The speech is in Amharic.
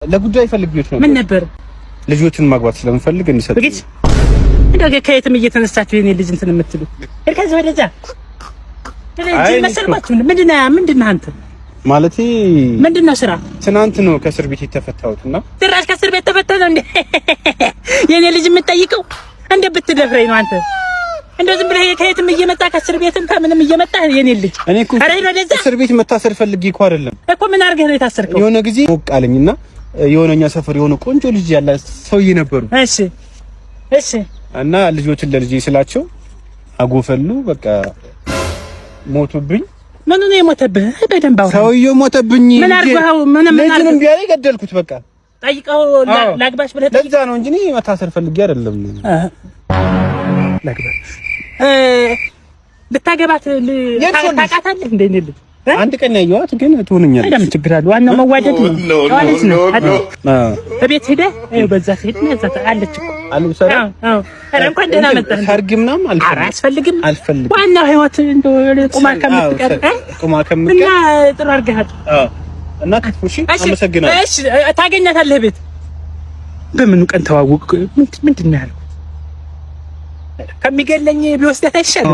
ለጉዳይ ፈልጌዎች ነው። ምን ነበር? ልጆችን ማግባት ስለምፈልግ እንሰጥ በግጭ እንደው ከየትም እየተነሳችሁ የኔ ልጅ እንትን የምትሉ ከዚህ ወደዛ እዚህ መሰልማችሁ ምንድነው አንተ ማለቴ ምንድነው ስራ? ትናንት ነው ከእስር ቤት የተፈታሁትና ትራስ ከእስር ቤት ተፈታህ እንዴ? የኔ ልጅ የምትጠይቀው እንደ ብትደፍረኝ ነው አንተ እንደው ዝም ብለህ ከየትም እየመጣ ከእስር ቤትም ከምንም እየመጣ የኔ ልጅ እኔ እኮ እስር ቤት መታሰር ፈልጌ እኮ አይደለም እኮ ምን አድርገህ ነው የታሰርከው? የሆነ ጊዜ ሞቅ አለኝና የሆነኛ ሰፈር የሆነ ቆንጆ ልጅ ያለ ሰውዬ ነበሩ። እሺ እና ልጆችን ለልጄ ስላቸው አጎፈሉ በቃ ሞቱብኝ። ምኑ ነው የሞተብህ? በደንብ አውራ። ሰውዬው ሞተብኝ። ምን አድርገው? ምን ልጅንም ቢያለኝ ገደልኩት። በቃ ጠይቀው ላግባሽ ብለህ ለዛ ነው እንጂ እኔ መታሰር ፈልጌ አይደለም። ላግባሽ ልታገባት ታውቃታለህ እንዴ? ልጅ አንድ ቀን ያየኋት ግን ትሆነኛለች። አይደለም ችግር አለ። ዋናው መዋደድ ነው። ዋለች ነው አይደል? በቤት ሄደህ በዛ ሄድ ነው እዛ አለች እኮ አልብሰራ። ኧረ እንኳን ደህና መጣህ። ሰርግ ምናምን አልፈልግም። ዋናው ህይወት እንደው ቁማ ከምትቀር እና ጥሩ አድርገሃል። እና ትፉሺ አመሰግናለሁ። እሺ ታገኛታለህ ቤት። በምኑ ቀን ተዋወቅ? ምንድን ነው ያልኩት? ከሚገለኝ ቢወስዳት አይሻልም?